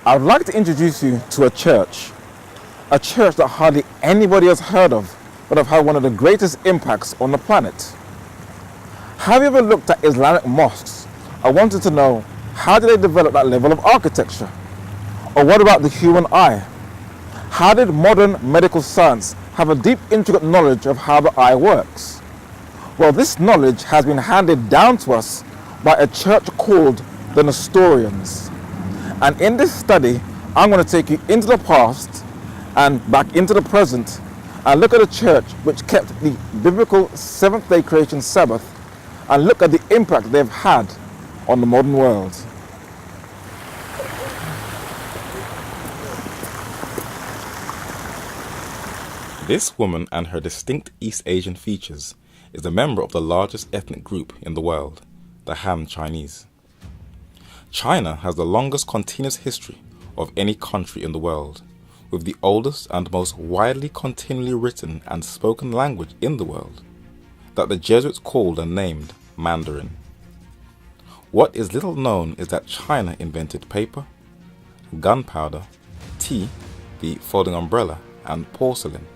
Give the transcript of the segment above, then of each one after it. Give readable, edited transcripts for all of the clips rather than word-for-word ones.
I'd like to introduce you to a church that hardly anybody has heard of, but have had one of the greatest impacts on the planet. Have you ever looked at Islamic mosques? I wanted to know, how did they develop that level of architecture? Or what about the human eye? How did modern medical science have a deep intricate knowledge of how the eye works? Well, this knowledge has been handed down to us by a church called the Nestorians. And in this study, I'm going to take you into the past and back into the present and look at a church which kept the biblical seventh-day creation Sabbath and look at the impact they've had on the modern world. This woman and her distinct East Asian features is a member of the largest ethnic group in the world, the Han Chinese. China has the longest continuous history of any country in the world, with the oldest and most widely continually written and spoken language in the world, that the Jesuits called and named Mandarin. What is little known is that China invented paper, gunpowder, tea, the folding umbrella, and porcelain,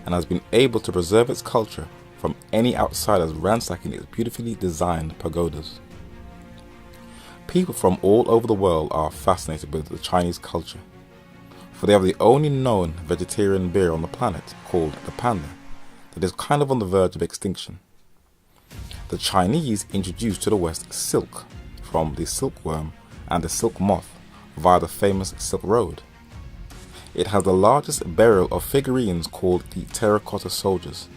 and has been able to preserve its culture from any outsiders ransacking its beautifully designed pagodas. People from all over the world are fascinated with the Chinese culture, for they have the only known vegetarian beer on the planet, called the panda, that is kind of on the verge of extinction. The Chinese introduced to the West silk from the silkworm and the silk moth via the famous Silk Road. It has the largest burial of figurines called the terracotta soldiers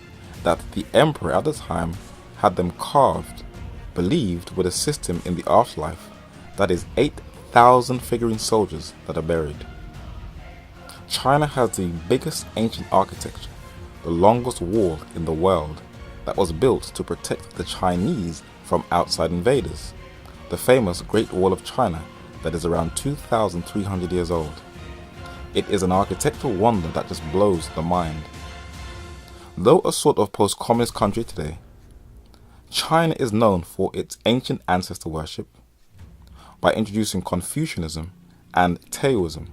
that the emperor at the time had them carved, believed would assist him in the afterlife. That is 8,000 figurine soldiers that are buried. China has the biggest ancient architecture, the longest wall in the world that was built to protect the Chinese from outside invaders, the famous Great Wall of China that is around 2,300 years old. It is an architectural wonder that just blows the mind. Though a sort of post-communist country today, China is known for its ancient ancestor worship, by introducing Confucianism and Taoism,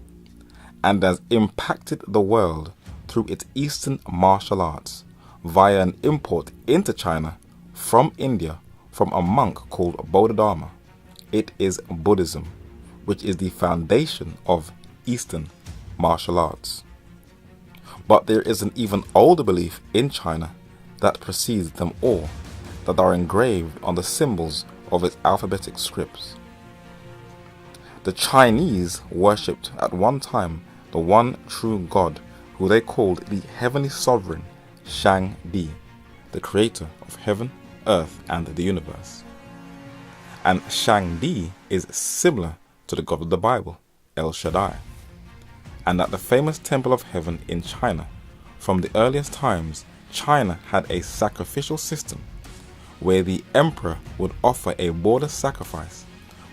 and has impacted the world through its Eastern martial arts via an import into China from India from a monk called Bodhidharma. It is Buddhism, which is the foundation of Eastern martial arts. But there is an even older belief in China that precedes them all, that are engraved on the symbols of its alphabetic scripts. The Chinese worshipped at one time the one true God, who they called the Heavenly Sovereign, Shang Di, the creator of heaven, earth, and the universe. And Shang Di is similar to the God of the Bible, El Shaddai. And at the famous Temple of Heaven in China, from the earliest times, China had a sacrificial system where the emperor would offer a border sacrifice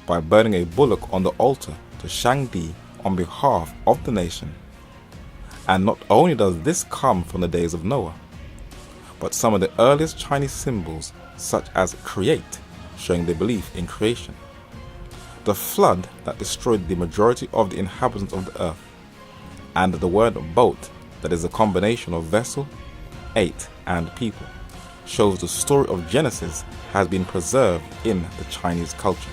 by burning a bullock on the altar to Shang Di on behalf of the nation. And not only does this come from the days of Noah, but some of the earliest Chinese symbols, such as create, showing their belief in creation, the flood that destroyed the majority of the inhabitants of the earth, and the word boat, that is a combination of vessel, eight, and people, shows the story of Genesis has been preserved in the Chinese culture.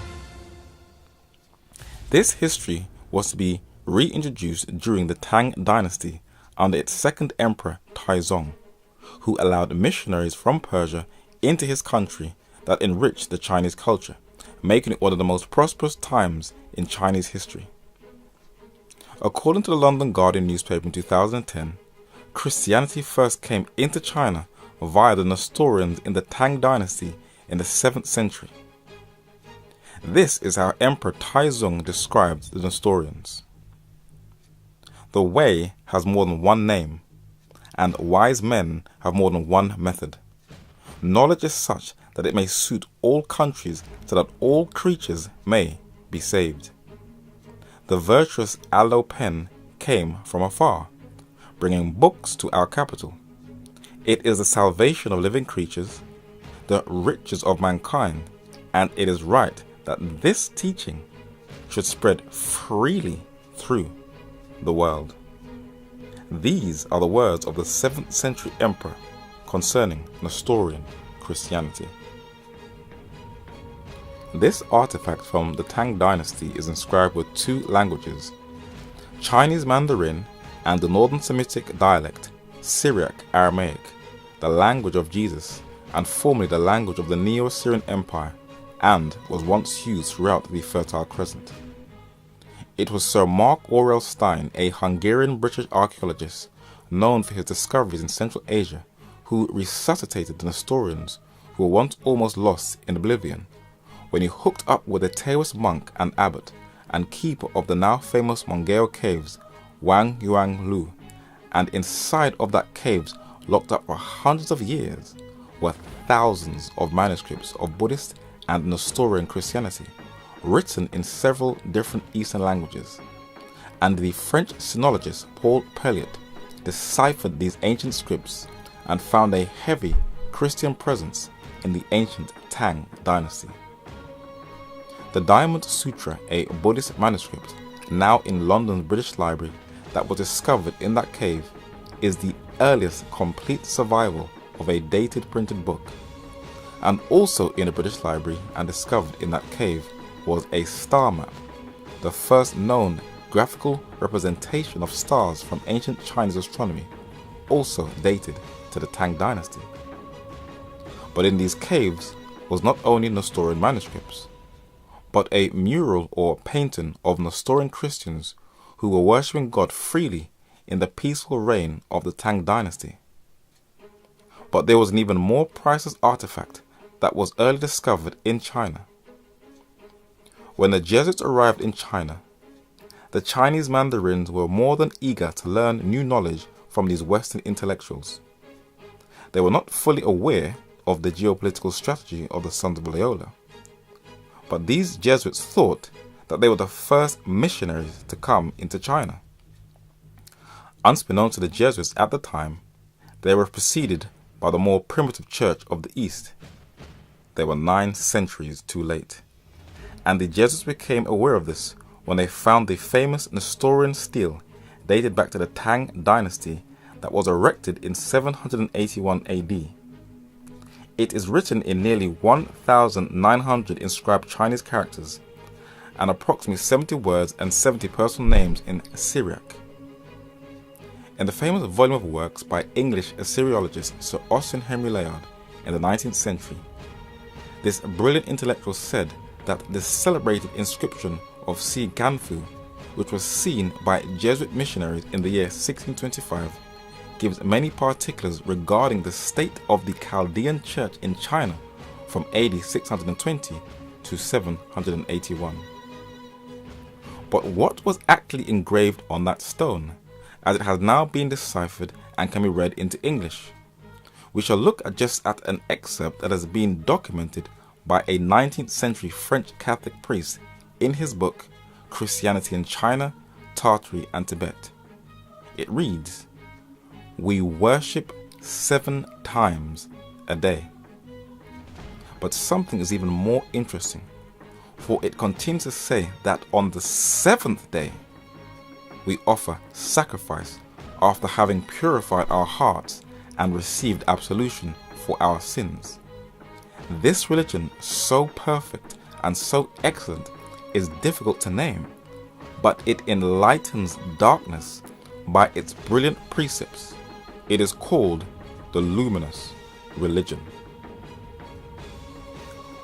This history was to be reintroduced during the Tang dynasty under its second emperor Taizong, who allowed missionaries from Persia into his country that enriched the Chinese culture, making it one of the most prosperous times in Chinese history. According to the London Guardian newspaper in 2010, Christianity first came into China via the Nestorians in the Tang dynasty in the 7th century. This is how Emperor Taizong described the Nestorians. The way has more than one name, and wise men have more than one method. Knowledge is such that it may suit all countries, so that all creatures may be saved. The virtuous Aloe pen came from afar, bringing books to our capital. It is the salvation of living creatures, the riches of mankind, and it is right that this teaching should spread freely through the world. These are the words of the 7th century emperor concerning Nestorian Christianity. This artifact from the Tang dynasty is inscribed with 2 languages, Chinese Mandarin and the Northern Semitic dialect, Syriac Aramaic, the language of Jesus, and formerly the language of the Neo-Assyrian Empire, and was once used throughout the Fertile Crescent. It was Sir Mark Aurel Stein, a Hungarian-British archaeologist known for his discoveries in Central Asia, who resuscitated the Nestorians who were once almost lost in oblivion, when he hooked up with a Taoist monk and abbot and keeper of the now famous Mongeo caves, Wang Yuan Lu, and inside of that caves, locked up for hundreds of years, were thousands of manuscripts of Buddhist and Nestorian Christianity, written in several different Eastern languages, and the French sinologist Paul Pelliot deciphered these ancient scripts and found a heavy Christian presence in the ancient Tang dynasty. The Diamond Sutra, a Buddhist manuscript now in London's British Library that was discovered in that cave, is the earliest complete survival of a dated printed book. And also in the British Library and discovered in that cave was a star map, the first known graphical representation of stars from ancient Chinese astronomy, also dated to the Tang dynasty. But in these caves was not only Nestorian manuscripts, but a mural or painting of Nestorian Christians who were worshipping God freely in the peaceful reign of the Tang dynasty. But there was an even more priceless artifact that was early discovered in China. When the Jesuits arrived in China, the Chinese Mandarins were more than eager to learn new knowledge from these Western intellectuals. They were not fully aware of the geopolitical strategy of the Sons of Loyola, but these Jesuits thought that they were the first missionaries to come into China. Unbeknown to the Jesuits at the time, they were preceded by the more primitive Church of the East. They were 9 centuries too late, and the Jesuits became aware of this when they found the famous Nestorian stele dated back to the Tang dynasty that was erected in 781 AD. It is written in nearly 1,900 inscribed Chinese characters and approximately 70 words and 70 personal names in Syriac. In the famous volume of works by English Assyriologist Sir Austin Henry Layard in the 19th century, this brilliant intellectual said that the celebrated inscription of Si Ganfu, which was seen by Jesuit missionaries in the year 1625, gives many particulars regarding the state of the Chaldean church in China from AD 620 to 781. But what was actually engraved on that stone, as it has now been deciphered and can be read into English? We shall look at just at an excerpt that has been documented by a 19th century French Catholic priest in his book Christianity in China, Tartary and Tibet. It reads, "We worship 7 times a day." But something is even more interesting, for it continues to say that on the 7th day we offer sacrifice after having purified our hearts and received absolution for our sins. This religion, so perfect and so excellent, is difficult to name, but it enlightens darkness by its brilliant precepts. It is called the luminous religion.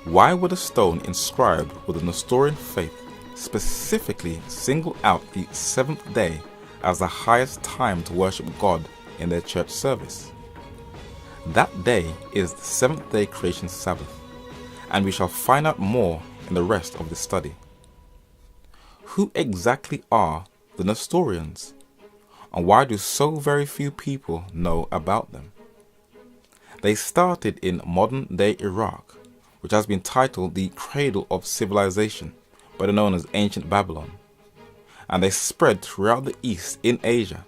Why would a stone inscribed with the Nestorian faith specifically single out the 7th day as the highest time to worship God in their church service? That day is the 7th day creation Sabbath, and we shall find out more in the rest of this study. Who exactly are the Nestorians, and why do so very few people know about them? They started in modern-day Iraq, which has been titled the cradle of civilization, better known as ancient Babylon, and they spread throughout the East in Asia,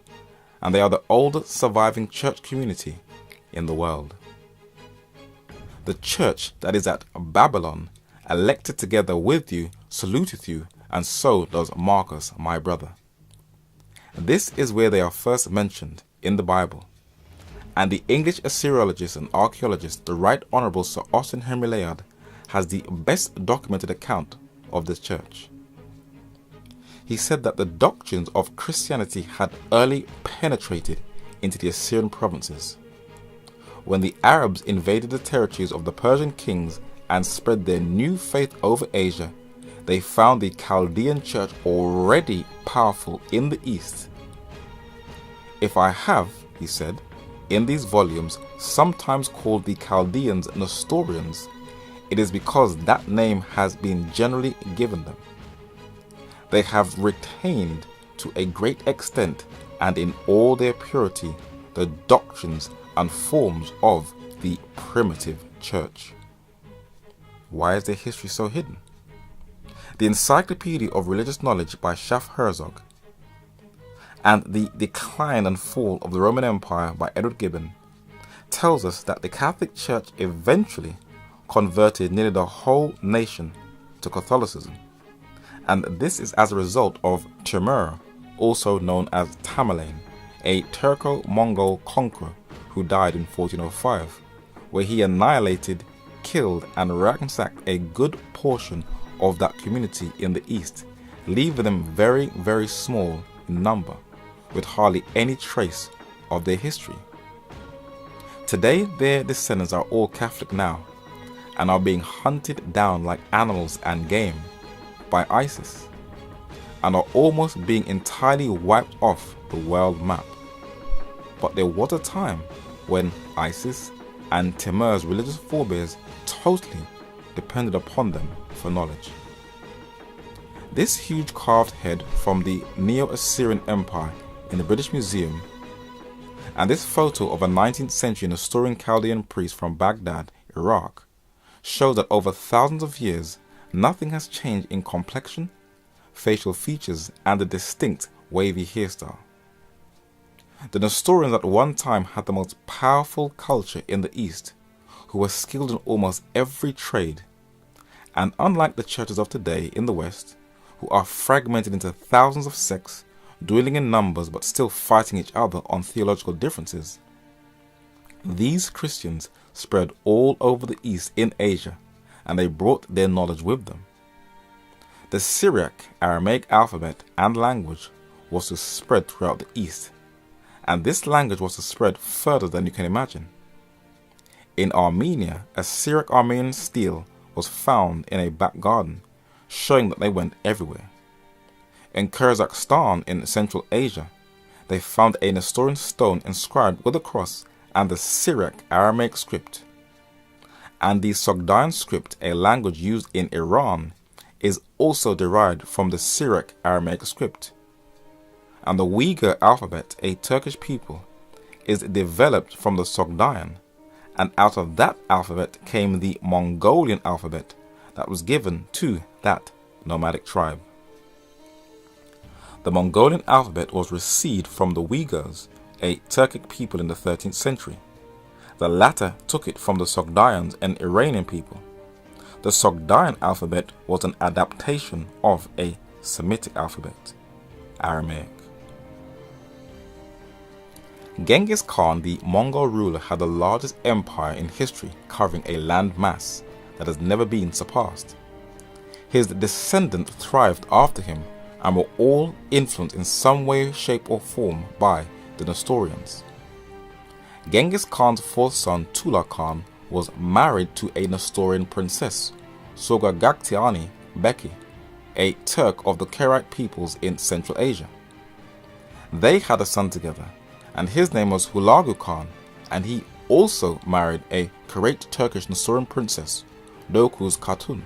and they are the oldest surviving church community in the world. The church that is at Babylon, elected together with you, saluteth you, and so does Marcus, my brother. This is where they are first mentioned in the Bible, and the English Assyriologist and archaeologist, the Right Honourable Sir Austin Henry Layard, has the best documented account of this church. He said that the doctrines of Christianity had early penetrated into the Assyrian provinces. When the Arabs invaded the territories of the Persian kings and spread their new faith over Asia, they found the Chaldean church already powerful in the East. If I have, he said, in these volumes, sometimes called the Chaldeans Nestorians, it is because that name has been generally given them. They have retained to a great extent and in all their purity the doctrines and forms of the primitive church. Why is their history so hidden? The Encyclopedia of Religious Knowledge by Schaff Herzog and The Decline and Fall of the Roman Empire by Edward Gibbon tells us that the Catholic Church eventually converted nearly the whole nation to Catholicism, and this is as a result of Timur, also known as Tamerlane, a Turco-Mongol conqueror who died in 1405, where he annihilated, killed and ransacked a good portion of that community in the east, leaving them very, very small in number, with hardly any trace of their history. Today their descendants are all Catholic now, and are being hunted down like animals and game by ISIS, and are almost being entirely wiped off the world map. But there was a time when ISIS and Timur's religious forebears totally depended upon them for knowledge. This huge carved head from the Neo-Assyrian Empire in the British Museum, and this photo of a 19th century Nestorian Chaldean priest from Baghdad, Iraq, show that over thousands of years nothing has changed in complexion, facial features and the distinct wavy hairstyle. The Nestorians at one time had the most powerful culture in the East, who were skilled in almost every trade, and unlike the churches of today in the West, who are fragmented into thousands of sects, dwindling in numbers but still fighting each other on theological differences, these Christians spread all over the East in Asia, and they brought their knowledge with them. The Syriac Aramaic alphabet and language was to spread throughout the East, and this language was to spread further than you can imagine. In Armenia, a Syriac-Armenian stele was found in a back garden, showing that they went everywhere. In Kazakhstan in Central Asia, they found a Nestorian stone inscribed with a cross and the Syriac Aramaic script. And the Sogdian script, a language used in Iran, is also derived from the Syriac Aramaic script. And the Uyghur alphabet, a Turkish people, is developed from the Sogdian, and out of that alphabet came the Mongolian alphabet that was given to that nomadic tribe. The Mongolian alphabet was received from the Uyghurs, a Turkic people in the 13th century. The latter took it from the Sogdians, an Iranian people. The Sogdian alphabet was an adaptation of a Semitic alphabet, Aramaic. Genghis Khan, the Mongol ruler, had the largest empire in history, covering a land mass that has never been surpassed. His descendants thrived after him and were all influenced in some way, shape or form by the Nestorians. Genghis Khan's fourth son, Tula Khan, was married to a Nestorian princess, Sogagaktiyani Beki, a Turk of the Karaite peoples in Central Asia. They had a son together, and his name was Hulagu Khan, and he also married a Karaite Turkish Nestorian princess, Dokuz Khatun.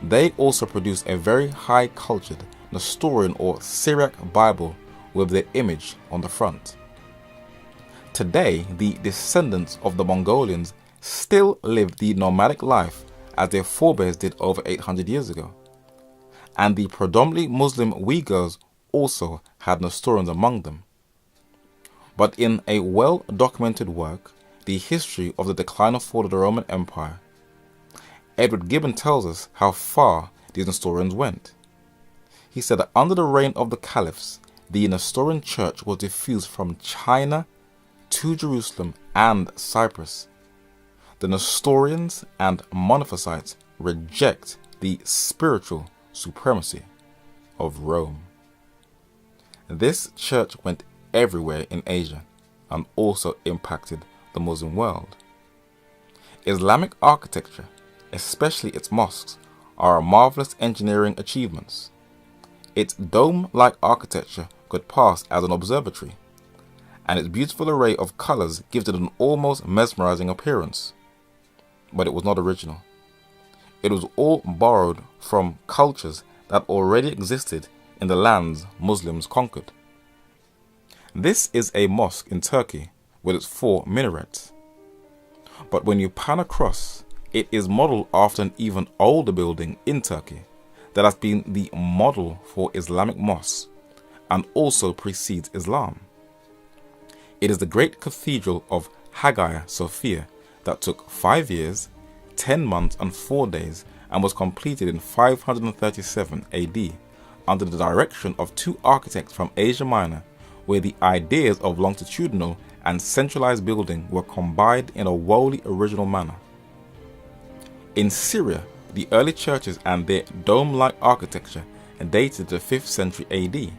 They also produced a very high-cultured Nestorian or Syriac Bible with their image on the front. Today, the descendants of the Mongolians still live the nomadic life as their forebears did over 800 years ago. And the predominantly Muslim Uyghurs also had Nestorians among them. But in a well-documented work, The History of the Decline and Fall of the Roman Empire, Edward Gibbon tells us how far these Nestorians went. He said that under the reign of the caliphs, the Nestorian church was diffused from China to Jerusalem and Cyprus. The Nestorians and Monophysites reject the spiritual supremacy of Rome. This church went everywhere in Asia and also impacted the Muslim world. Islamic architecture, especially its mosques, are marvelous engineering achievements. Its dome-like architecture could pass as an observatory, and its beautiful array of colors gives it an almost mesmerizing appearance. But it was not original. It was all borrowed from cultures that already existed in the lands Muslims conquered. This is a mosque in Turkey with its 4 minarets. But when you pan across, it is modeled after an even older building in Turkey that has been the model for Islamic mosques and also precedes Islam. It is the great cathedral of Hagia Sophia that took 5 years, 10 months and 4 days and was completed in 537 AD under the direction of 2 architects from Asia Minor, where the ideas of longitudinal and centralized building were combined in a wholly original manner. In Syria, the early churches and their dome-like architecture dated to the 5th century AD,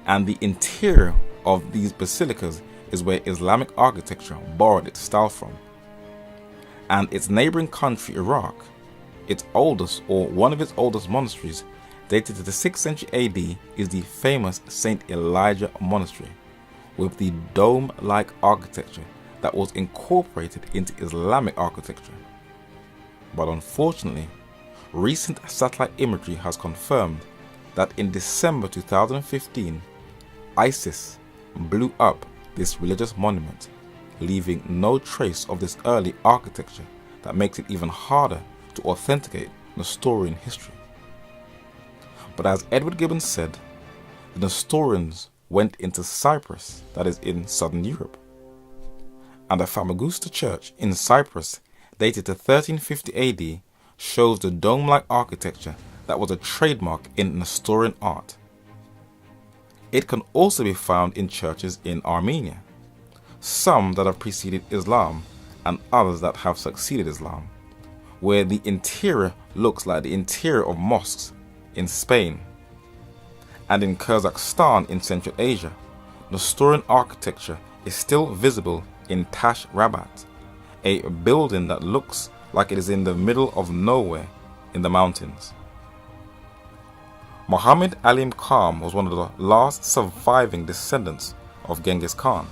and the interior of these basilicas is where Islamic architecture borrowed its style from. And its neighboring country, Iraq, its oldest or one of its oldest monasteries, dated to the 6th century AD, is the famous St. Elijah Monastery, with the dome-like architecture that was incorporated into Islamic architecture. But unfortunately, recent satellite imagery has confirmed that in December 2015, ISIS blew up this religious monument, leaving no trace of this early architecture that makes it even harder to authenticate Nestorian history. But as Edward Gibbon said, the Nestorians went into Cyprus, that is in southern Europe. And the Famagusta church in Cyprus, dated to 1350 AD, shows the dome-like architecture that was a trademark in Nestorian art. It can also be found in churches in Armenia, some that have preceded Islam and others that have succeeded Islam, where the interior looks like the interior of mosques in Spain. And in Kazakhstan in Central Asia, Nestorian architecture is still visible in Tash Rabat, a building that looks like it is in the middle of nowhere in the mountains. Muhammad Alim Khan was one of the last surviving descendants of Genghis Khan.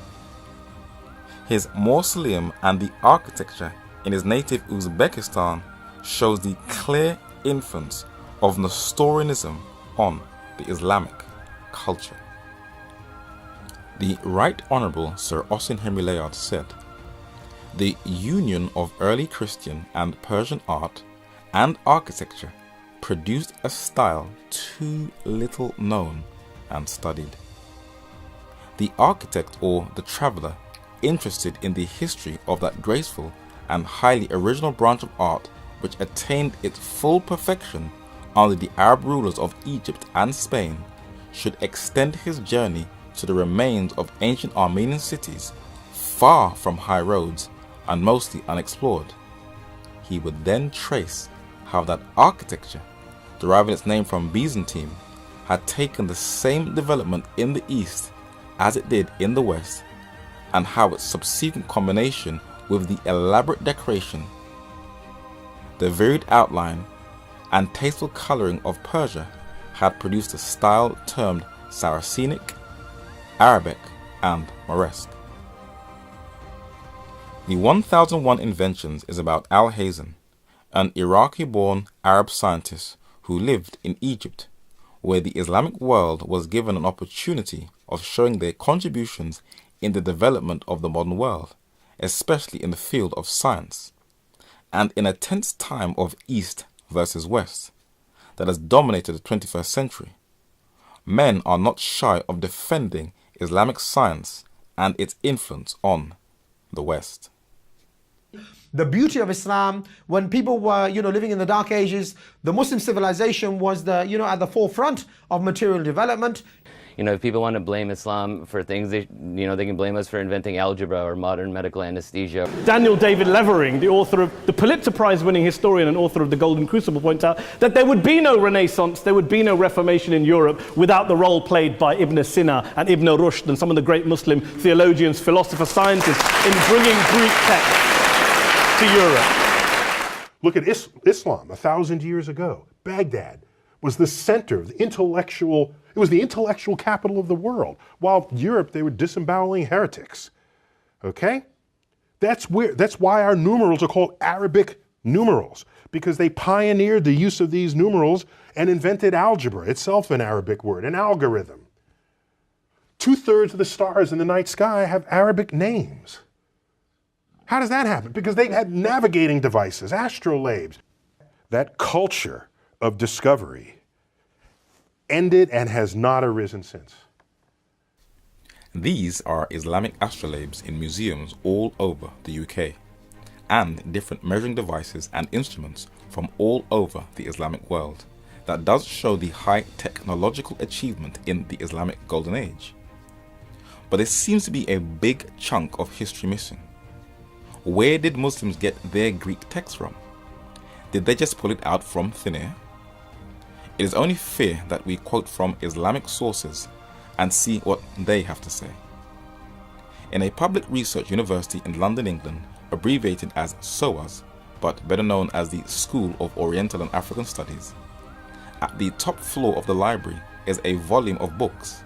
His mausoleum and the architecture in his native Uzbekistan shows the clear influence of Nestorianism on the Islamic culture. The Right Honourable Sir Austin Henry Layard said, "The union of early Christian and Persian art and architecture produced a style too little known and studied. The architect or the traveller interested in the history of that graceful and highly original branch of art which attained its full perfection under the Arab rulers of Egypt and Spain should extend his journey to the remains of ancient Armenian cities far from high roads and mostly unexplored. He would then trace how that architecture, deriving its name from Byzantine, had taken the same development in the East as it did in the West, and how its subsequent combination with the elaborate decoration, the varied outline, and tasteful colouring of Persia had produced a style termed Saracenic, Arabic, and Moresque." The 1001 Inventions is about Al-Hazen, an Iraqi-born Arab scientist who lived in Egypt, where the Islamic world was given an opportunity of showing their contributions in the development of the modern world, especially in the field of science, and in a tense time of East versus West that has dominated the 21st century. Men are not shy of defending Islamic science and its influence on the West. The beauty of Islam, when people were, living in the Dark Ages, the Muslim civilization was at the forefront of material development. if people want to blame Islam for things, they can blame us for inventing algebra or modern medical anesthesia. Daniel David Levering, the author of the Pulitzer Prize-winning historian and author of The Golden Crucible, points out that there would be no Renaissance, there would be no Reformation in Europe without the role played by Ibn Sina and Ibn Rushd and some of the great Muslim theologians, philosophers, scientists in bringing Greek texts to Europe. Look at Islam 1,000 years ago. Baghdad was the center of the intellectual capital of the world. While Europe, they were disemboweling heretics. Okay? That's why our numerals are called Arabic numerals, because they pioneered the use of these numerals and invented algebra, itself an Arabic word, an algorithm. 2/3 of the stars in the night sky have Arabic names. How does that happen? Because they had navigating devices, astrolabes. That culture of discovery ended and has not arisen since. These are Islamic astrolabes in museums all over the UK, and different measuring devices and instruments from all over the Islamic world. That does show the high technological achievement in the Islamic Golden Age. But there seems to be a big chunk of history missing. Where did Muslims get their Greek text from? Did they just pull it out from thin air? It is only fair that we quote from Islamic sources and see what they have to say. In a public research university in London, England, abbreviated as SOAS, but better known as the School of Oriental and African Studies, at the top floor of the library is a volume of books,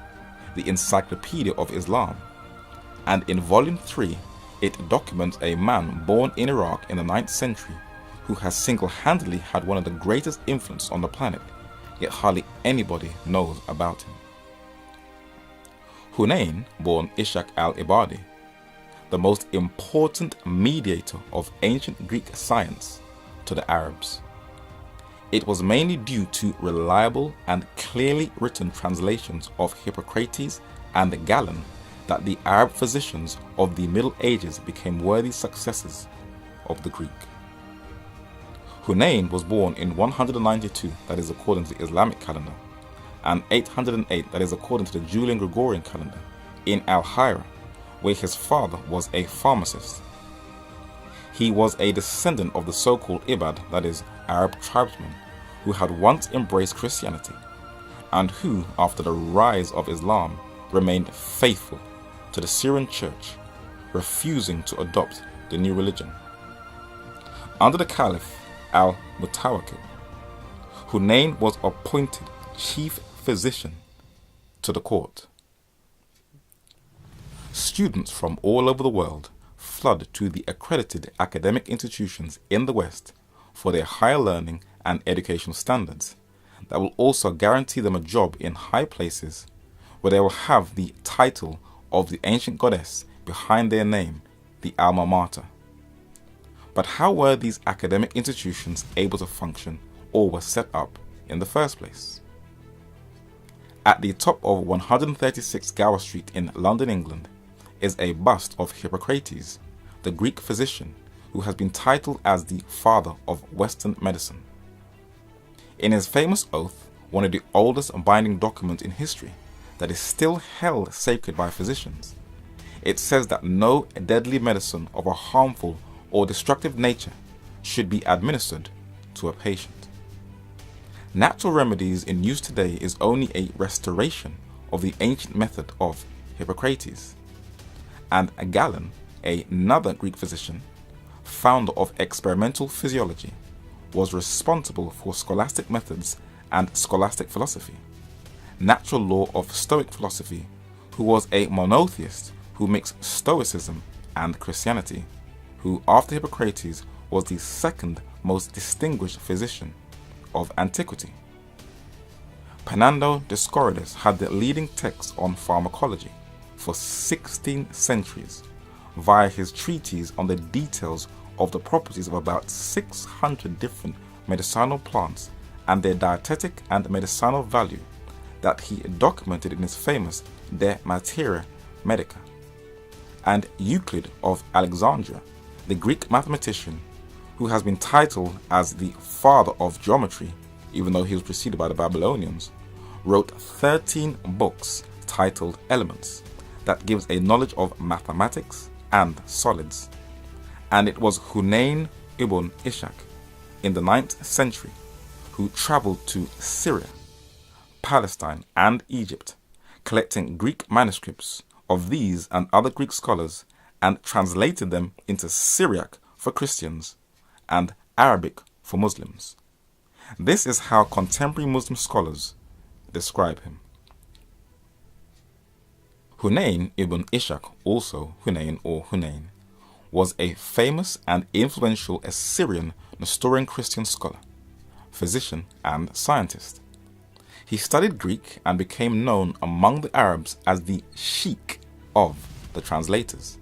the Encyclopedia of Islam, and in volume 3 it documents a man born in Iraq in the 9th century who has single-handedly had one of the greatest influences on the planet, yet hardly anybody knows about him. Hunayn, born Ishaq al-Ibadi, the most important mediator of ancient Greek science to the Arabs. It was mainly due to reliable and clearly written translations of Hippocrates and Galen that the Arab physicians of the Middle Ages became worthy successors of the Greek. Hunayn was born in 192, that is according to the Islamic calendar, and 808, that is according to the Julian Gregorian calendar, in Al-Hira, where his father was a pharmacist. He was a descendant of the so-called Ibad, that is Arab tribesmen, who had once embraced Christianity, and who, after the rise of Islam, remained faithful to the Syrian church, refusing to adopt the new religion. Under the Caliph al-Mutawakkil, Hunayn was appointed chief physician to the court. Students from all over the world flood to the accredited academic institutions in the West for their higher learning and educational standards that will also guarantee them a job in high places where they will have the title of the ancient goddess behind their name, the alma mater. But how were these academic institutions able to function or were set up in the first place? At the top of 136 Gower Street in London, England, is a bust of Hippocrates, the Greek physician who has been titled as the father of Western medicine. In his famous oath, one of the oldest binding documents in history that is still held sacred by physicians, it says that no deadly medicine of a harmful or destructive nature should be administered to a patient. Natural remedies in use today is only a restoration of the ancient method of Hippocrates. And Galen, another Greek physician, founder of experimental physiology, was responsible for scholastic methods and scholastic philosophy, natural law of Stoic philosophy, who was a monotheist who mixed Stoicism and Christianity, who after Hippocrates was the second most distinguished physician of antiquity. Penando Dioscorides had the leading text on pharmacology for 16 centuries via his treatise on the details of the properties of about 600 different medicinal plants and their dietetic and medicinal value that he documented in his famous De Materia Medica. And Euclid of Alexandria, the Greek mathematician who has been titled as the father of geometry, even though he was preceded by the Babylonians, wrote 13 books titled Elements that gives a knowledge of mathematics and solids. And it was Hunayn ibn Ishaq in the 9th century who traveled to Syria, Palestine and Egypt, collecting Greek manuscripts of these and other Greek scholars and translated them into Syriac for Christians and Arabic for Muslims. This is how contemporary Muslim scholars describe him. Hunayn ibn Ishaq, also Hunayn or Hunayn, was a famous and influential Assyrian Nestorian Christian scholar, physician and scientist. He studied Greek and became known among the Arabs as the sheikh of the translators.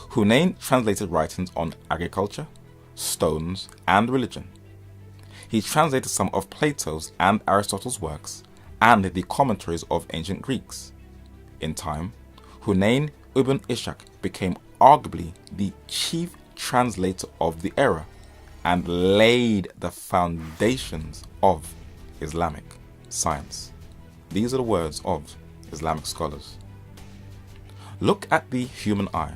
Hunayn translated writings on agriculture, stones, and religion. He translated some of Plato's and Aristotle's works and the commentaries of ancient Greeks. In time, Hunayn ibn Ishaq became arguably the chief translator of the era and laid the foundations of Islamic science. These are the words of Islamic scholars. Look at the human eye.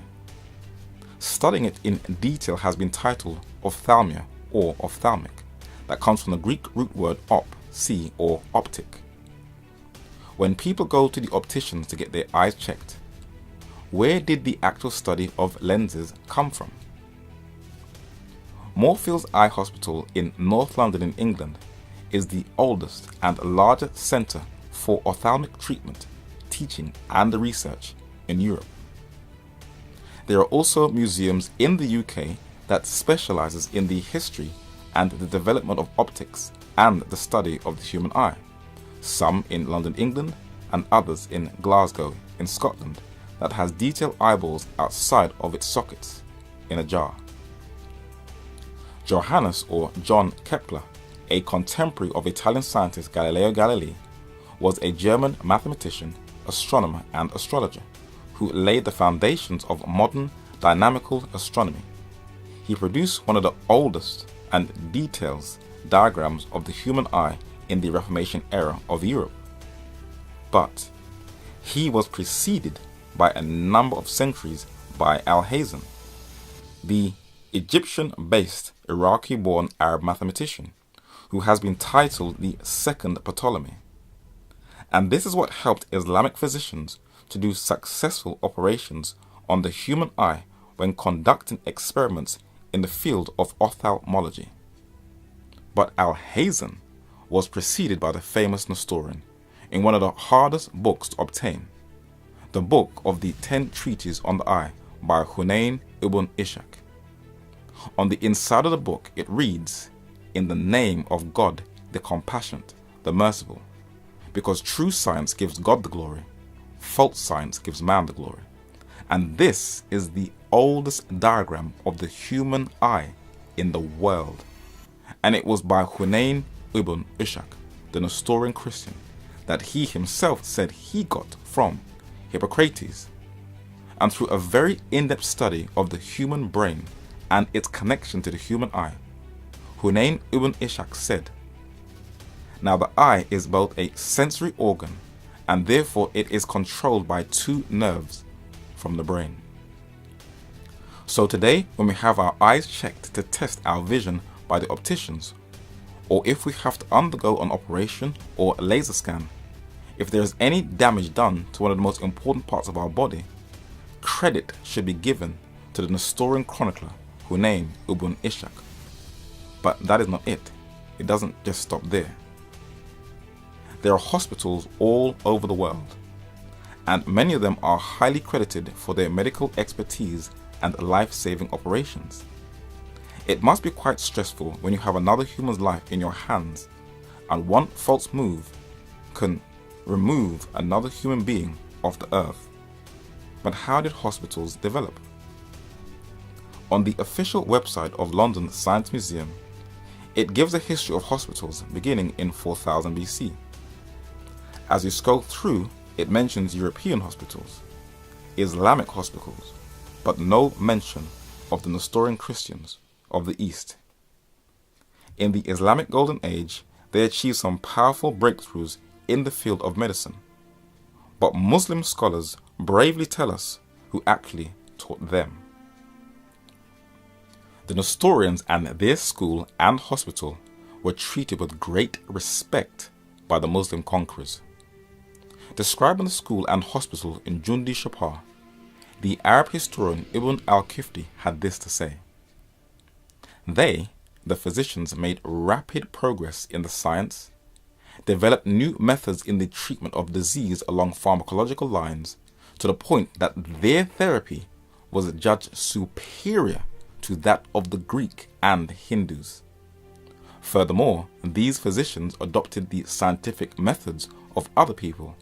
Studying it in detail has been titled ophthalmia or ophthalmic, that comes from the Greek root word op, see, or optic. When people go to the opticians to get their eyes checked, where did the actual study of lenses come from? Moorfields Eye Hospital in North London in England is the oldest and largest centre for ophthalmic treatment, teaching and research in Europe. There are also museums in the UK that specialises in the history and the development of optics and the study of the human eye, some in London, England, and others in Glasgow in Scotland, that has detailed eyeballs outside of its sockets in a jar. Johannes or John Kepler, a contemporary of Italian scientist Galileo Galilei, was a German mathematician, astronomer and astrologer who laid the foundations of modern dynamical astronomy. He produced one of the oldest and details diagrams of the human eye in the Reformation era of Europe. But he was preceded by a number of centuries by Alhazen, the Egyptian-based Iraqi-born Arab mathematician who has been titled the second Ptolemy. And this is what helped Islamic physicians to do successful operations on the human eye when conducting experiments in the field of ophthalmology. But Alhazen was preceded by the famous Nestorian in one of the hardest books to obtain, the book of the 10 treatises on the eye by Hunayn ibn Ishaq. On the inside of the book it reads, "In the name of God, the compassionate, the merciful," because true science gives God the glory, false science gives man the glory. And this is the oldest diagram of the human eye in the world. And it was by Hunayn ibn Ishaq, the Nestorian Christian, that he himself said he got from Hippocrates. And through a very in-depth study of the human brain and its connection to the human eye, Hunayn ibn Ishaq said, "Now the eye is both a sensory organ and therefore it is controlled by 2 nerves from the brain." So today, when we have our eyes checked to test our vision by the opticians, or if we have to undergo an operation or a laser scan, if there is any damage done to one of the most important parts of our body, credit should be given to the Nestorian chronicler Hunayn ibn Ishaq. But that is not it. It doesn't just stop there. There are hospitals all over the world, and many of them are highly credited for their medical expertise and life-saving operations. It must be quite stressful when you have another human's life in your hands, and one false move can remove another human being off the earth. But how did hospitals develop? On the official website of London Science Museum, it gives a history of hospitals beginning in 4000 BC. As you scroll through, it mentions European hospitals, Islamic hospitals, but no mention of the Nestorian Christians of the East. In the Islamic Golden Age, they achieved some powerful breakthroughs in the field of medicine. but Muslim scholars bravely tell us who actually taught them. The Nestorians and their school and hospital were treated with great respect by the Muslim conquerors. Describing the school and hospital in Jundi Shapar, the Arab historian Ibn al-Kifti had this to say: They, the physicians, made rapid progress in the science, developed new methods in the treatment of disease along pharmacological lines, to the point that their therapy was judged superior to that of the Greek and Hindus. Furthermore, these physicians adopted the scientific methods of other people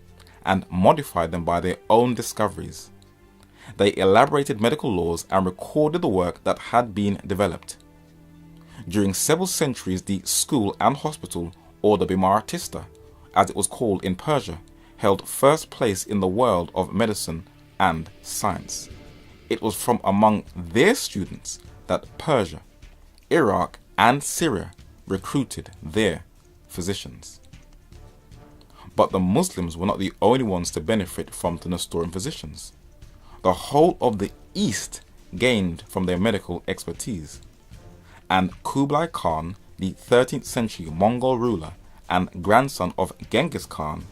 and modified them by their own discoveries. They elaborated medical laws and recorded the work that had been developed. During several centuries, the school and hospital, or the Bimaratista, as it was called in Persia, held first place in the world of medicine and science. It was from among their students that Persia, Iraq, and Syria recruited their physicians. But the Muslims were not the only ones to benefit from the Nestorian physicians. The whole of the East gained from their medical expertise, and Kublai Khan, the 13th century Mongol ruler and grandson of Genghis Khan,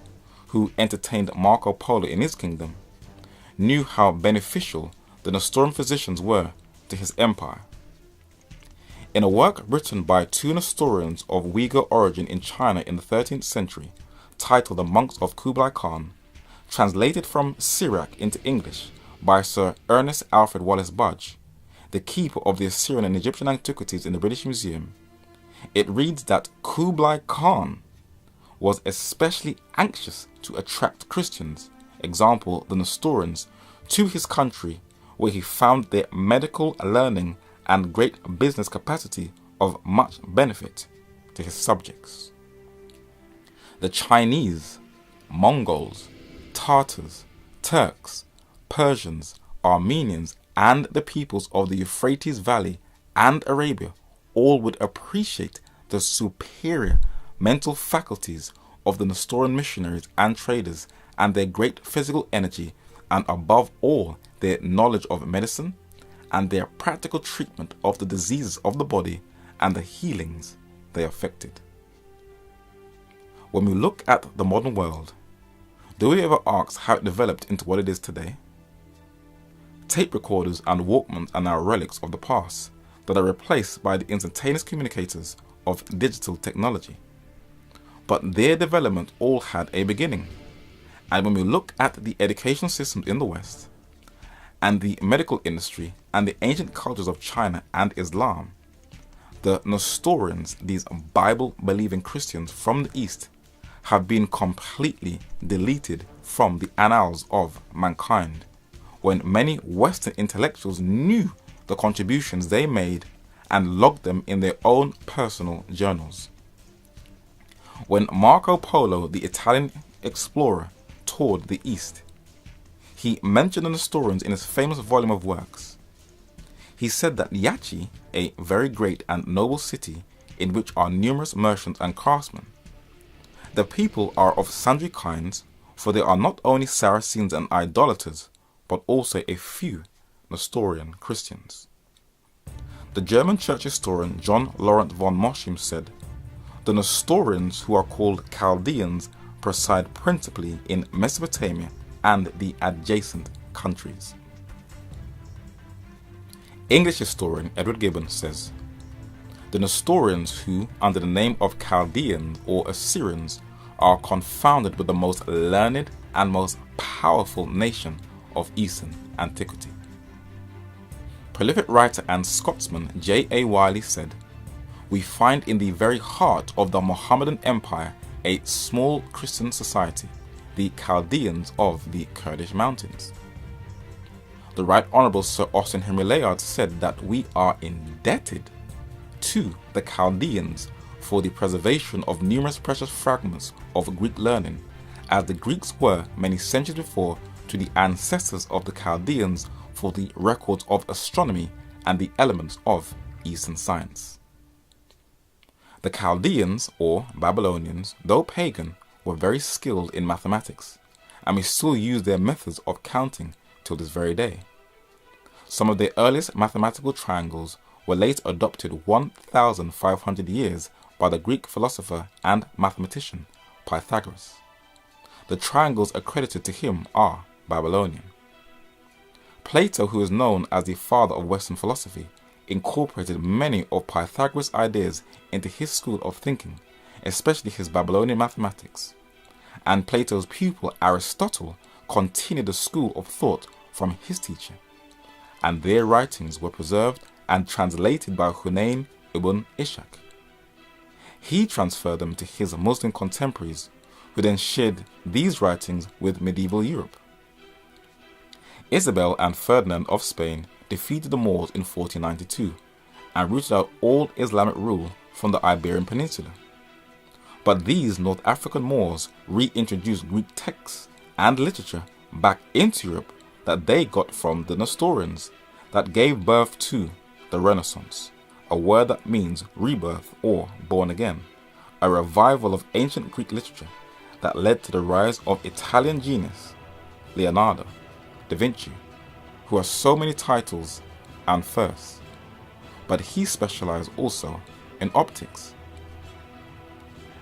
who entertained Marco Polo in his kingdom, knew how beneficial the Nestorian physicians were to his empire. In a work written by two Nestorians of Uyghur origin in China in the 13th century, titled The Monks of Kublai Khan, translated from Syriac into English by Sir Ernest Alfred Wallace Budge, the keeper of the Assyrian and Egyptian antiquities in the British Museum, it reads that Kublai Khan was especially anxious to attract Christians, example the Nestorians, to his country, where he found their medical learning and great business capacity of much benefit to his subjects. The Chinese, Mongols, Tartars, Turks, Persians, Armenians, and the peoples of the Euphrates Valley and Arabia all would appreciate the superior mental faculties of the Nestorian missionaries and traders, and their great physical energy, and above all their knowledge of medicine and their practical treatment of the diseases of the body and the healings they affected. When we look at the modern world, do we ever ask how it developed into what it is today? Tape recorders and Walkmans are now relics of the past that are replaced by the instantaneous communicators of digital technology. But their development all had a beginning. And when we look at the education systems in the West, and the medical industry, and the ancient cultures of China and Islam, the Nestorians, these Bible-believing Christians from the East, have been completely deleted from the annals of mankind, when many Western intellectuals knew the contributions they made and logged them in their own personal journals. When Marco Polo, the Italian explorer, toured the East, he mentioned the Nestorians in his famous volume of works. He said that Yachi, a very great and noble city in which are numerous merchants and craftsmen, the people are of sundry kinds, for there are not only Saracens and idolaters, but also a few Nestorian Christians. The German church historian John Laurent von Moschim said, "The Nestorians, who are called Chaldeans, preside principally in Mesopotamia and the adjacent countries." English historian Edward Gibbon says, "The Nestorians, who, under the name of Chaldeans or Assyrians, are confounded with the most learned and most powerful nation of Eastern antiquity." Prolific writer and Scotsman J.A. Wiley said, "We find in the very heart of the Mohammedan Empire a small Christian society, the Chaldeans of the Kurdish mountains." The Right Honourable Sir Austin Henry Layard said that we are indebted to the Chaldeans for the preservation of numerous precious fragments of Greek learning, as the Greeks were many centuries before to the ancestors of the Chaldeans for the records of astronomy and the elements of Eastern science. The Chaldeans, or Babylonians, though pagan, were very skilled in mathematics, and we still use their methods of counting till this very day. Some of their earliest mathematical triangles were later adopted 1,500 years by the Greek philosopher and mathematician Pythagoras. The triangles accredited to him are Babylonian. Plato, who is known as the father of Western philosophy, incorporated many of Pythagoras' ideas into his school of thinking, especially his Babylonian mathematics. And Plato's pupil Aristotle continued the school of thought from his teacher, and their writings were preserved and translated by Hunayn ibn Ishaq. He transferred them to his Muslim contemporaries, who then shared these writings with medieval Europe. Isabel and Ferdinand of Spain defeated the Moors in 1492 and rooted out all Islamic rule from the Iberian Peninsula. But these North African Moors reintroduced Greek texts and literature back into Europe that they got from the Nestorians, that gave birth to the Renaissance, a word that means rebirth or born again, a revival of ancient Greek literature that led to the rise of Italian genius Leonardo da Vinci, who has so many titles and firsts, but he specialized also in optics.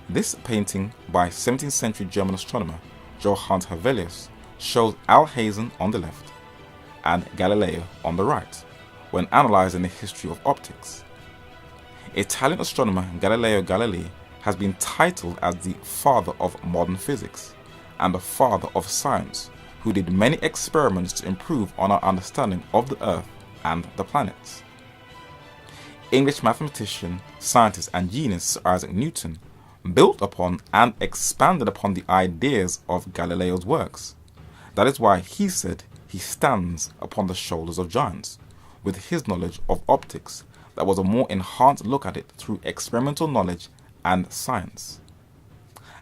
This painting by 17th century German astronomer Johannes Hevelius shows Alhazen on the left and Galileo on the right when analyzing the history of optics. Italian astronomer Galileo Galilei has been titled as the father of modern physics and the father of science, who did many experiments to improve on our understanding of the Earth and the planets. English mathematician, scientist and genius Sir Isaac Newton built upon and expanded upon the ideas of Galileo's works. That is why he said he stands upon the shoulders of giants, with his knowledge of optics that was a more enhanced look at it through experimental knowledge and science.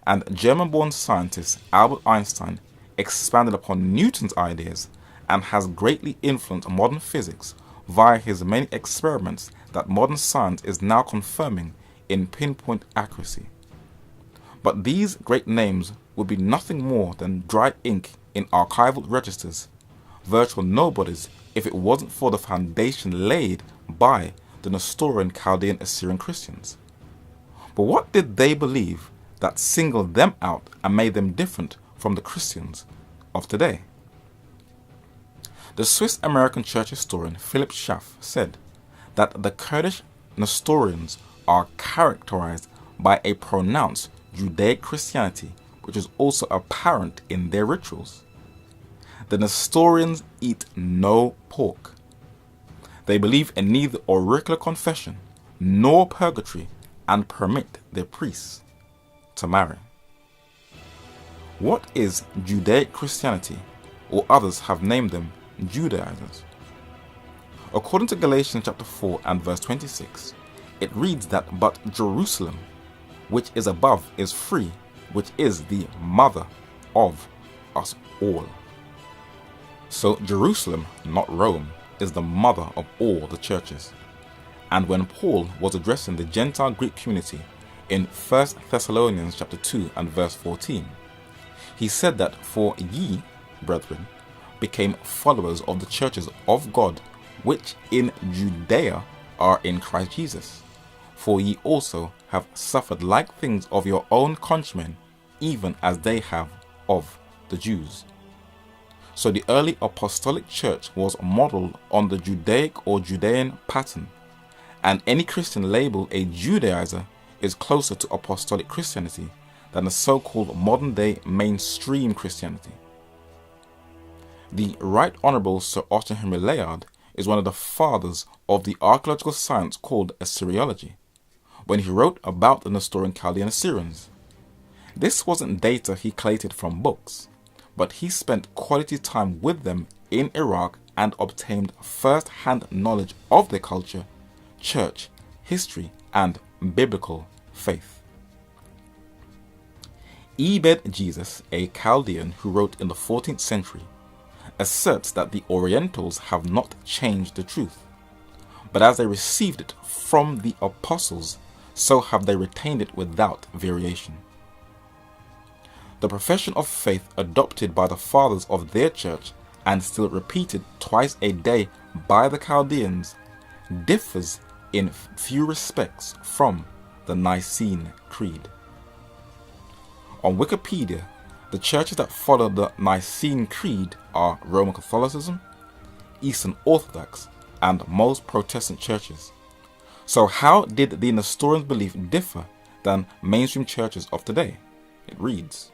And German-born scientist Albert Einstein expanded upon Newton's ideas and has greatly influenced modern physics via his many experiments that modern science is now confirming in pinpoint accuracy. But these great names would be nothing more than dry ink in archival registers, virtual nobodies if it wasn't for the foundation laid by the Nestorian Chaldean Assyrian Christians. But what did they believe that singled them out and made them different from the Christians of today? The Swiss-American church historian Philip Schaff said that the Kurdish Nestorians are characterized by a pronounced Judaic Christianity, which is also apparent in their rituals. The Nestorians eat no pork. They believe in neither auricular confession nor purgatory and permit their priests to marry. What is Judaic Christianity, or others have named them Judaizers? According to Galatians chapter 4 and verse 26, it reads that but Jerusalem, which is above, is free, which is the mother of us all. So Jerusalem, not Rome, is the mother of all the churches. And when Paul was addressing the Gentile Greek community in 1 Thessalonians chapter 2 and verse 14, he said that for ye, brethren, became followers of the churches of God, which in Judea are in Christ Jesus. For ye also have suffered like things of your own countrymen, even as they have of the Jews. So the early apostolic church was modeled on the Judaic or Judean pattern, and any Christian labeled a Judaizer is closer to apostolic Christianity than the so-called modern-day mainstream Christianity. The Right Honourable Sir Austin Henry Layard is one of the fathers of the archaeological science called Assyriology, when he wrote about the Nestorian Chaldean Assyrians. This wasn't data he collated from books, but he spent quality time with them in Iraq and obtained first-hand knowledge of their culture, church, history, and biblical faith. Ebed Jesus, a Chaldean who wrote in the 14th century, asserts that the Orientals have not changed the truth, but as they received it from the apostles, so have they retained it without variation. The profession of faith adopted by the fathers of their church and still repeated twice a day by the Chaldeans differs in few respects from the Nicene Creed. On Wikipedia, the churches that follow the Nicene Creed are Roman Catholicism, Eastern Orthodox, and most Protestant churches. So how did the Nestorians' belief differ than mainstream churches of today? It reads,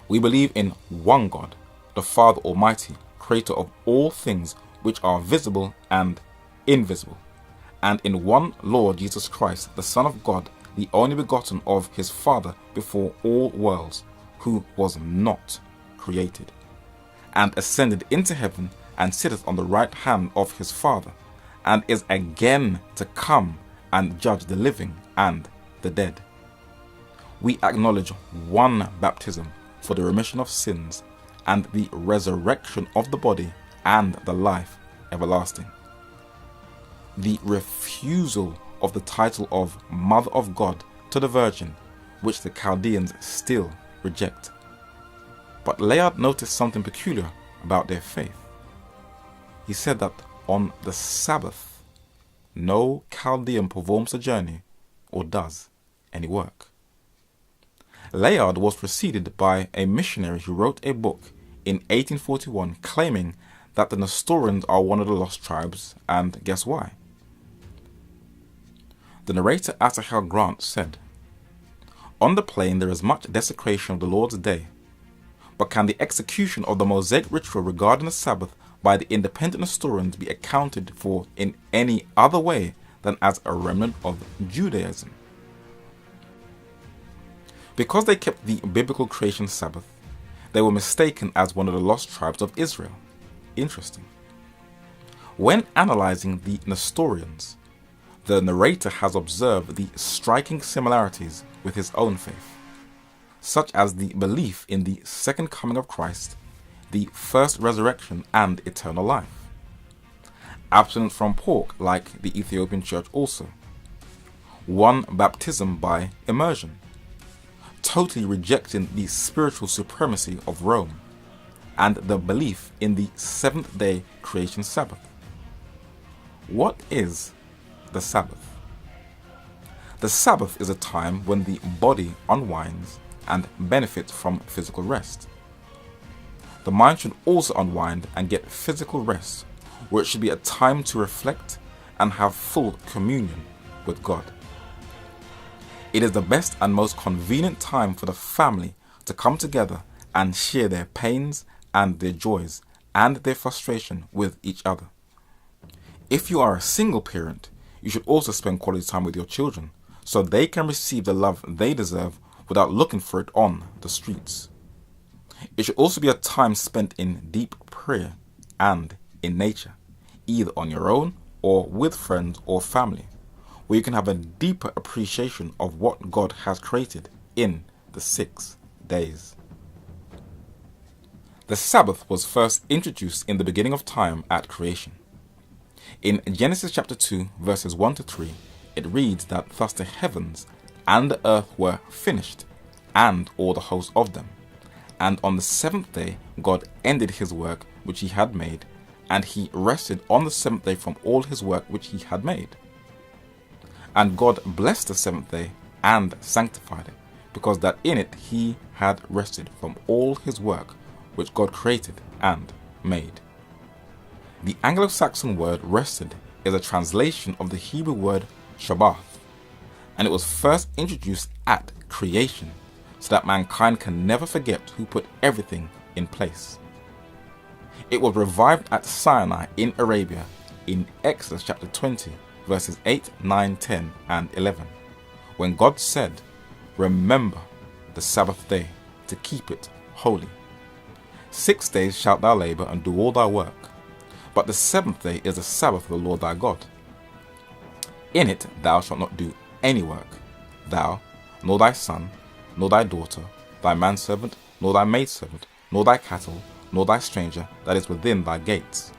"We believe in one God, the Father Almighty, creator of all things which are visible and invisible, and in one Lord Jesus Christ, the Son of God, the only begotten of his Father before all worlds, who was not created, and ascended into heaven, and sitteth on the right hand of his Father, and is again to come and judge the living and the dead. We acknowledge one baptism for the remission of sins, and the resurrection of the body, and the life everlasting." The refusal of the title of Mother of God to the Virgin, which the Chaldeans still reject. But Layard noticed something peculiar about their faith. He said that on the Sabbath, no Chaldean performs a journey or does any work. Layard was preceded by a missionary who wrote a book in 1841 claiming that the Nestorians are one of the lost tribes, and guess why? The narrator Asahel Grant said, "On the plain there is much desecration of the Lord's day, but can the execution of the Mosaic ritual regarding the Sabbath by the independent Nestorians be accounted for in any other way than as a remnant of Judaism? Because they kept the biblical creation Sabbath, they were mistaken as one of the lost tribes of Israel." Interesting. When analyzing the Nestorians, the narrator has observed the striking similarities with his own faith, such as the belief in the second coming of Christ, the first resurrection, and eternal life. Abstinence from pork, like the Ethiopian church also. One baptism by immersion. Totally rejecting the spiritual supremacy of Rome, and the belief in the seventh-day creation Sabbath. What is the Sabbath? The Sabbath is a time when the body unwinds and benefits from physical rest. The mind should also unwind and get physical rest, where it should be a time to reflect and have full communion with God. It is the best and most convenient time for the family to come together and share their pains and their joys and their frustration with each other. If you are a single parent, you should also spend quality time with your children so they can receive the love they deserve without looking for it on the streets. It should also be a time spent in deep prayer and in nature, either on your own or with friends or family, where you can have a deeper appreciation of what God has created in the 6 days. The Sabbath was first introduced in the beginning of time at creation. In Genesis chapter 2, verses 1 to 3, it reads that thus the heavens and the earth were finished, and all the hosts of them. And on the seventh day God ended his work which he had made, and he rested on the seventh day from all his work which he had made. And God blessed the seventh day and sanctified it, because that in it he had rested from all his work which God created and made. The Anglo-Saxon word rested is a translation of the Hebrew word Shabbath, and it was first introduced at creation, so that mankind can never forget who put everything in place. It was revived at Sinai in Arabia in Exodus chapter 20, verses 8, 9, 10, and 11, when God said, "Remember the Sabbath day to keep it holy. 6 days shalt thou labor and do all thy work, but the seventh day is the Sabbath of the Lord thy God. In it thou shalt not do any work, thou, nor thy son, nor thy daughter, thy manservant, nor thy maidservant, nor thy cattle, nor thy stranger that is within thy gates.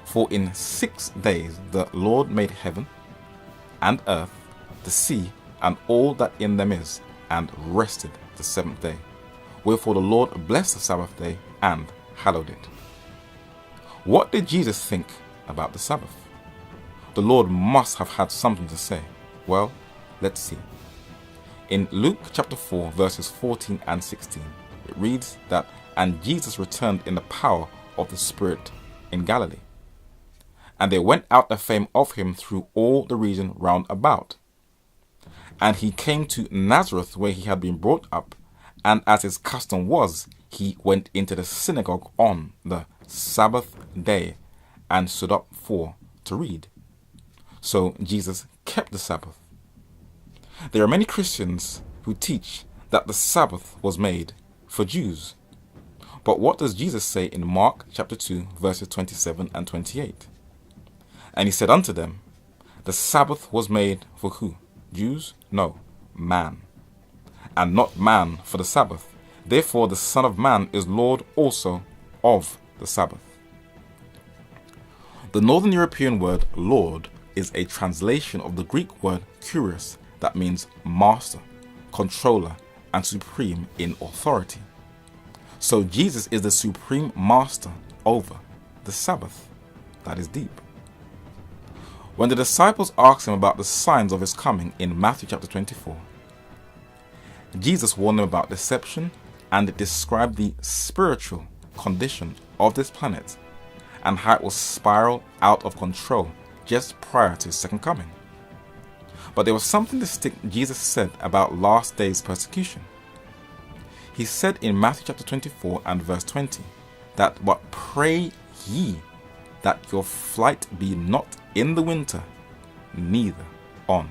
For in 6 days the Lord made heaven and earth, the sea, and all that in them is, and rested the seventh day. Wherefore the Lord blessed the Sabbath day and hallowed it. What did Jesus think about the Sabbath? The Lord must have had something to say. Well, let's see. In Luke chapter 4 verses 14 and 16, it reads that, "And Jesus returned in the power of the Spirit in Galilee. And there went out a fame of him through all the region round about. And he came to Nazareth, where he had been brought up, and as his custom was, he went into the synagogue on the Sabbath day, and stood up to read." So Jesus kept the Sabbath. There are many Christians who teach that the Sabbath was made for Jews. But what does Jesus say in Mark chapter 2 verses 27 and 28? "And he said unto them, The Sabbath was made for who? Jews? No, man. And not man for the Sabbath. Therefore the Son of Man is Lord also of the Sabbath." The Northern European word Lord is a translation of the Greek word kurios, that means master, controller, and supreme in authority. So Jesus is the supreme master over the Sabbath. That is deep. When the disciples asked him about the signs of his coming in Matthew chapter 24, Jesus warned them about deception and described the spiritual condition of this planet and how it will spiral out of control just prior to his second coming. But there was something distinct Jesus said about last days persecution. He said in Matthew chapter 24 and verse 20 that, "But pray ye that your flight be not in the winter, neither on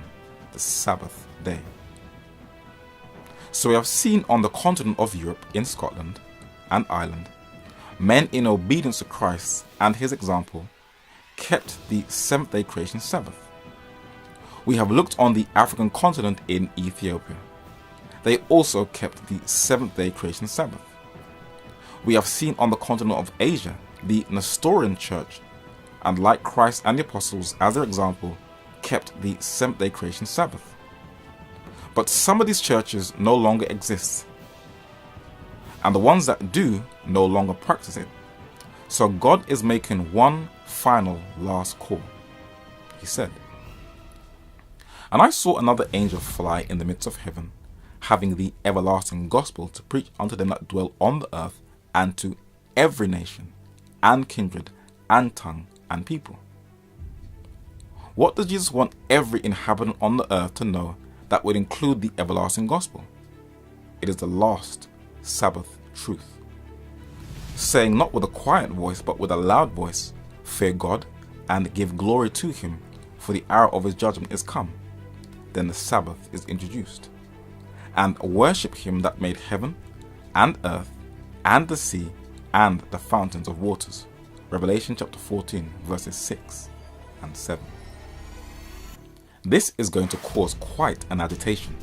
the Sabbath day." So we have seen on the continent of Europe, in Scotland and Ireland, men in obedience to Christ and his example kept the seventh-day creation Sabbath. We have looked on the African continent in Ethiopia. They also kept the seventh-day creation Sabbath. We have seen on the continent of Asia the Nestorian church, and like Christ and the apostles as their example, kept the seventh-day creation Sabbath. But some of these churches no longer exist, and the ones that do no longer practice it. So God is making one final last call. He said, "And I saw another angel fly in the midst of heaven, having the everlasting gospel to preach unto them that dwell on the earth, and to every nation, and kindred, and tongue, and people." What does Jesus want every inhabitant on the earth to know that would include the everlasting gospel? It is the last Sabbath truth. Saying not with a quiet voice, but with a loud voice, "Fear God, and give glory to him, for the hour of his judgment is come." Then the Sabbath is introduced. "And worship him that made heaven, and earth, and the sea, and the fountains of waters." Revelation chapter 14 verses 6 and 7. This is going to cause quite an agitation,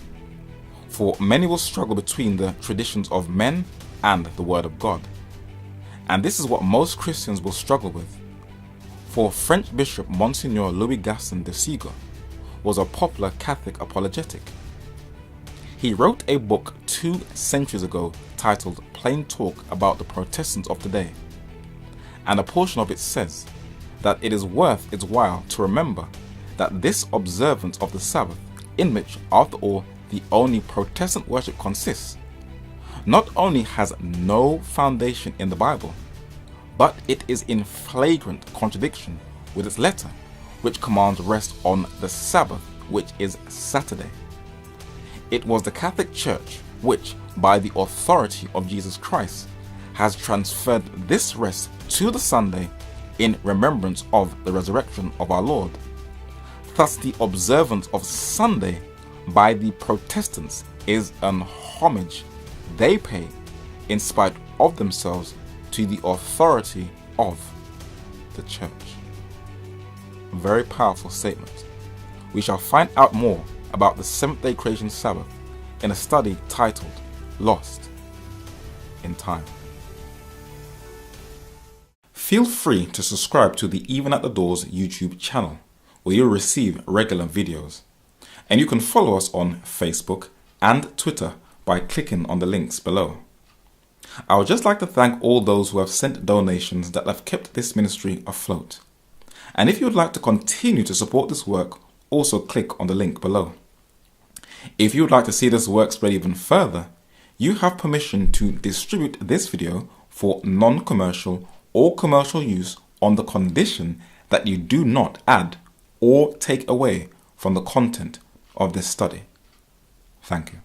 for many will struggle between the traditions of men and the Word of God. And this is what most Christians will struggle with. For French Bishop Monsignor Louis Gaston de Sigo was a popular Catholic apologetic. He wrote a book 2 centuries ago titled Plain Talk about the Protestants of today, and a portion of it says that it is worth its while to remember that this observance of the Sabbath, in which, after all, the only Protestant worship consists, not only has no foundation in the Bible, but it is in flagrant contradiction with its letter, which commands rest on the Sabbath, which is Saturday. It was the Catholic Church which, by the authority of Jesus Christ, has transferred this rest to the Sunday in remembrance of the resurrection of our Lord. Thus, the observance of Sunday by the Protestants is an homage they pay, in spite of themselves, to the authority of the Church. Very powerful statement. We shall find out more about the seventh-day creation Sabbath in a study titled Lost in Time. Feel free to subscribe to the Even at the Doors YouTube channel, where you'll receive regular videos. And you can follow us on Facebook and Twitter by clicking on the links below. I would just like to thank all those who have sent donations that have kept this ministry afloat. And if you would like to continue to support this work, also click on the link below. If you would like to see this work spread even further, you have permission to distribute this video for non-commercial or commercial use on the condition that you do not add or take away from the content of this study. Thank you.